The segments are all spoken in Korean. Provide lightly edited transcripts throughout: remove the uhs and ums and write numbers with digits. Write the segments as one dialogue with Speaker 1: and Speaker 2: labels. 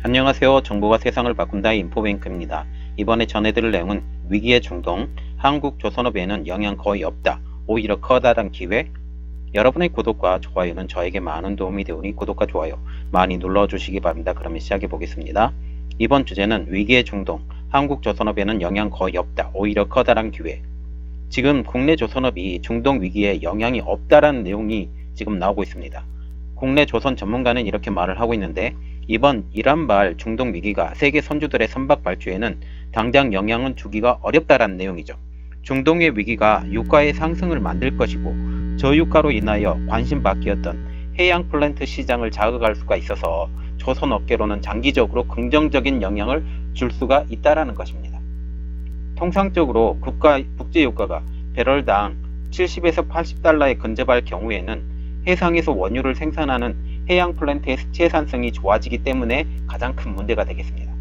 Speaker 1: 안녕하세요. 정보가 세상을 바꾼다의 인포뱅크입니다. 이번에 전해드릴 내용은 위기의 중동, 한국 조선업에는 영향 거의 없다. 오히려 커다란 기회. 여러분의 구독과 좋아요는 저에게 많은 도움이 되오니 구독과 좋아요 많이 눌러주시기 바랍니다. 그러면 시작해 보겠습니다. 이번 주제는 위기의 중동, 한국 조선업에는 영향 거의 없다. 오히려 커다란 기회. 지금 국내 조선업이 중동 위기에 영향이 없다라는 내용이 지금 나오고 있습니다. 국내 조선 전문가는 이렇게 말을 하고 있는데, 이번 이란발 중동 위기가 세계 선주들의 선박 발주에는 당장 영향은 주기가 어렵다라는 내용이죠. 중동의 위기가 유가의 상승을 만들 것이고, 저유가로 인하여 관심받기였던 해양 플랜트 시장을 자극할 수가 있어서 조선 업계로는 장기적으로 긍정적인 영향을 줄 수가 있다라는 것입니다. 통상적으로 국제유가가 배럴당 70에서 80달러에 근접할 경우에는 해상에서 원유를 생산하는 해양 플랜트의 채산성이 좋아지기 때문에 가장 큰 문제가 되겠습니다.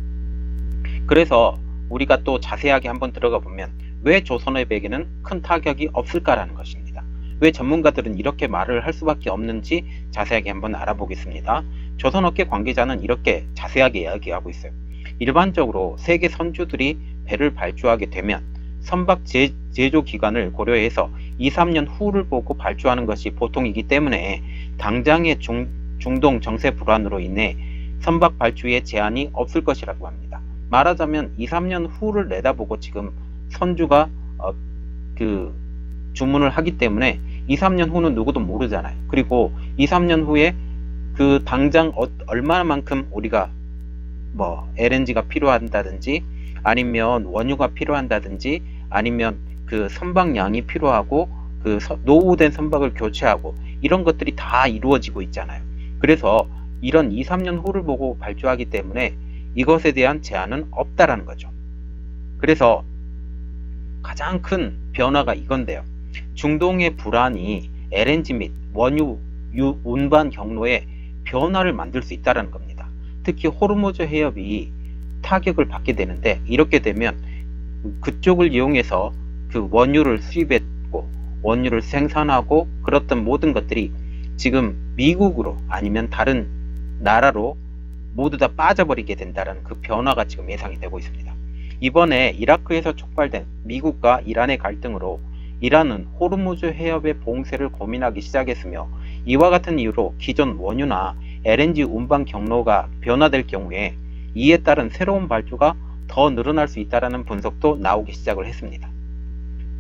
Speaker 1: 그래서 우리가 또 자세하게 한번 들어가 보면 왜 조선업에게는 큰 타격이 없을까라는 것입니다. 왜 전문가들은 이렇게 말을 할 수밖에 없는지 자세하게 한번 알아보겠습니다. 조선업계 관계자는 이렇게 자세하게 이야기하고 있어요. 일반적으로 세계 선주들이 배를 발주하게 되면 선박 제조 기간을 고려해서 2-3년 후를 보고 발주하는 것이 보통이기 때문에 당장의 중동 정세 불안으로 인해 선박 발주에 제한이 없을 것이라고 합니다. 말하자면 2-3년 후를 내다보고 지금 선주가 주문을 하기 때문에 2-3년 후는 누구도 모르잖아요. 그리고 2-3년 후에 당장 얼마만큼 우리가 LNG가 필요한다든지 아니면 원유가 필요한다든지 아니면 선박량이 필요하고 노후된 선박을 교체하고 이런 것들이 다 이루어지고 있잖아요. 그래서 이런 2-3년 후를 보고 발주하기 때문에 이것에 대한 제한은 없다라는 거죠. 그래서 가장 큰 변화가 이건데요. 중동의 불안이 LNG 및 원유 운반 경로에 변화를 만들 수 있다는 겁니다. 특히 호르무즈 해협이 타격을 받게 되는데, 이렇게 되면 그쪽을 이용해서 원유를 수입했고 원유를 생산하고 그렇던 모든 것들이 지금 미국으로 아니면 다른 나라로 모두 다 빠져버리게 된다는 변화가 지금 예상이 되고 있습니다. 이번에 이라크에서 촉발된 미국과 이란의 갈등으로 이란은 호르무즈 해협의 봉쇄를 고민하기 시작했으며, 이와 같은 이유로 기존 원유나 LNG 운반 경로가 변화될 경우에 이에 따른 새로운 발주가 더 늘어날 수 있다는 분석도 나오기 시작을 했습니다.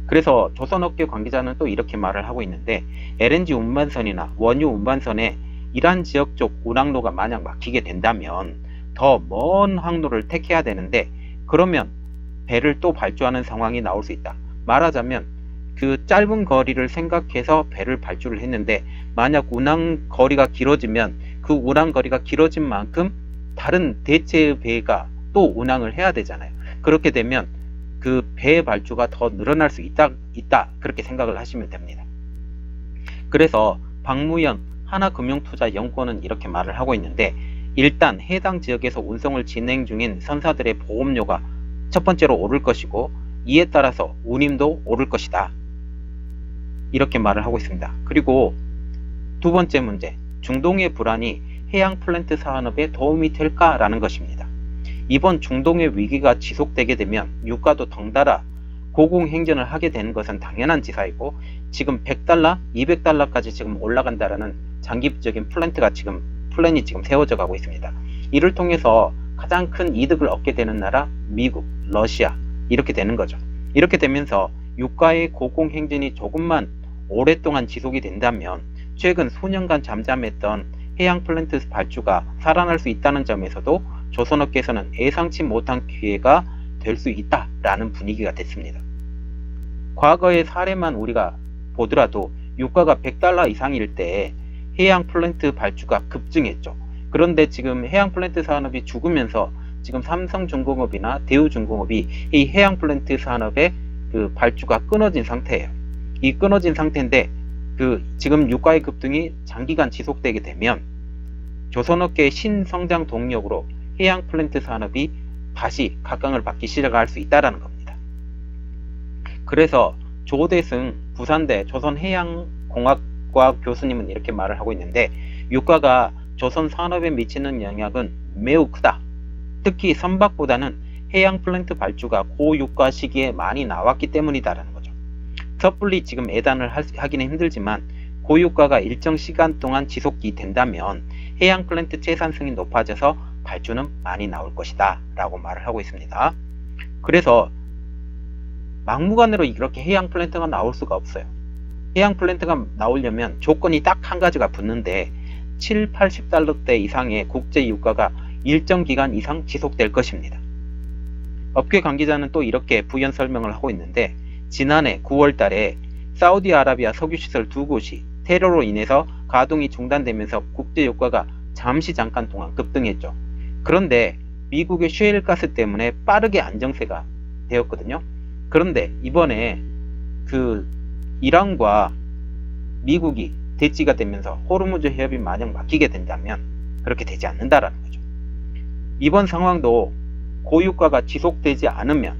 Speaker 1: 그래서 조선업계 관계자는 또 이렇게 말을 하고 있는데, LNG 운반선이나 원유 운반선에 이란 지역 쪽 운항로가 만약 막히게 된다면 더 먼 항로를 택해야 되는데, 그러면 배를 또 발주하는 상황이 나올 수 있다. 말하자면 짧은 거리를 생각해서 배를 발주를 했는데, 만약 운항 거리가 길어지면 운항 거리가 길어진 만큼 다른 대체의 배가 또 운항을 해야 되잖아요. 그렇게 되면 배의 발주가 더 늘어날 수 있다 그렇게 생각을 하시면 됩니다. 그래서 박무현 하나금융투자연구원은 이렇게 말을 하고 있는데, 일단 해당 지역에서 운송을 진행 중인 선사들의 보험료가 첫 번째로 오를 것이고, 이에 따라서 운임도 오를 것이다, 이렇게 말을 하고 있습니다. 그리고 두 번째 문제, 중동의 불안이 해양 플랜트 산업에 도움이 될까라는 것입니다. 이번 중동의 위기가 지속되게 되면 유가도 덩달아 고공행진을 하게 되는 것은 당연한 지사이고, 지금 100달러, 200달러까지 지금 올라간다라는 장기적인 플랜이 지금 세워져 가고 있습니다. 이를 통해서 가장 큰 이득을 얻게 되는 나라 미국, 러시아, 이렇게 되는 거죠. 이렇게 되면서 유가의 고공행진이 조금만 오랫동안 지속이 된다면 최근 수년간 잠잠했던 해양 플랜트 발주가 살아날 수 있다는 점에서도 조선업계에서는 예상치 못한 기회가 될 수 있다라는 분위기가 됐습니다. 과거의 사례만 우리가 보더라도 유가가 100달러 이상일 때 해양 플랜트 발주가 급증했죠. 그런데 지금 해양 플랜트 산업이 죽으면서 지금 삼성중공업이나 대우중공업이 이 해양 플랜트 산업의 발주가 끊어진 상태예요. 이 끊어진 상태인데 지금 유가의 급등이 장기간 지속되게 되면 조선업계의 신성장 동력으로 해양 플랜트 산업이 다시 각광을 받기 시작할 수 있다는 겁니다. 그래서 조대승 부산대 조선해양공학과 교수님은 이렇게 말을 하고 있는데, 유가가 조선 산업에 미치는 영향은 매우 크다, 특히 선박보다는 해양 플랜트 발주가 고유가 시기에 많이 나왔기 때문이다라는 거죠. 섣불리 지금 예단을 하기는 힘들지만 고유가가 일정 시간 동안 지속이 된다면 해양 플랜트 채산성이 높아져서 발주는 많이 나올 것이다 라고 말을 하고 있습니다. 그래서 막무가내로 이렇게 해양 플랜트가 나올 수가 없어요. 해양 플랜트가 나오려면 조건이 딱 한 가지가 붙는데 7, 80달러대 이상의 국제 유가가 일정 기간 이상 지속될 것입니다. 업계 관계자는 또 이렇게 부연 설명을 하고 있는데, 지난해 9월 달에 사우디아라비아 석유시설 두 곳이 테러로 인해서 가동이 중단되면서 국제 유가가 잠깐 동안 급등했죠. 그런데 미국의 셰일가스 때문에 빠르게 안정세가 되었거든요. 그런데 이번에 그 이란과 미국이 대치가 되면서 호르무즈 해협이 만약 막히게 된다면 그렇게 되지 않는다라는 거죠. 이번 상황도 고유가가 지속되지 않으면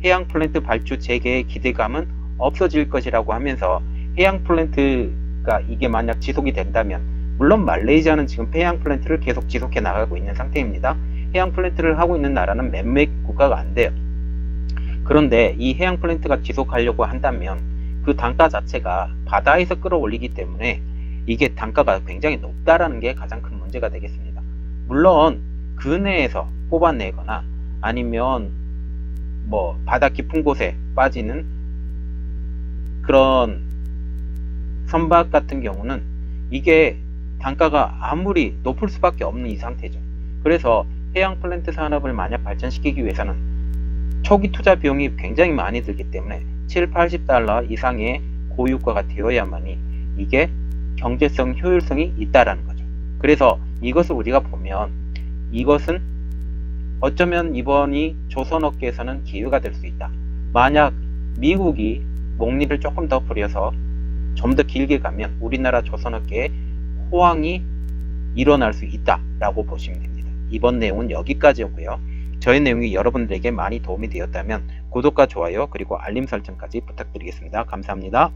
Speaker 1: 해양 플랜트 발주 재개의 기대감은 없어질 것이라고 하면서, 해양 플랜트가 이게 만약 지속이 된다면, 물론 말레이시아는 지금 해양 플랜트를 계속 지속해 나가고 있는 상태입니다. 해양 플랜트를 하고 있는 나라는 몇몇 국가가 안 돼요. 그런데 이 해양 플랜트가 지속하려고 한다면 그 단가 자체가 바다에서 끌어올리기 때문에 이게 단가가 굉장히 높다라는 게 가장 큰 문제가 되겠습니다. 물론 근해에서 뽑아내거나 아니면 뭐 바다 깊은 곳에 빠지는 그런 선박 같은 경우는 이게 단가가 아무리 높을 수밖에 없는 이 상태죠. 그래서 해양 플랜트 산업을 만약 발전시키기 위해서는 초기 투자 비용이 굉장히 많이 들기 때문에 7, 80달러 이상의 고유가가 되어야만이 이게 경제성, 효율성이 있다라는 거죠. 그래서 이것을 우리가 보면, 이것은 어쩌면 이번이 조선업계에서는 기회가 될 수 있다. 만약 미국이 목리를 조금 더 부려서 좀 더 길게 가면 우리나라 조선업계에 호황이 일어날 수 있다라고 보시면 됩니다. 이번 내용은 여기까지였고요. 저의 내용이 여러분들에게 많이 도움이 되었다면 구독과 좋아요 그리고 알림 설정까지 부탁드리겠습니다. 감사합니다.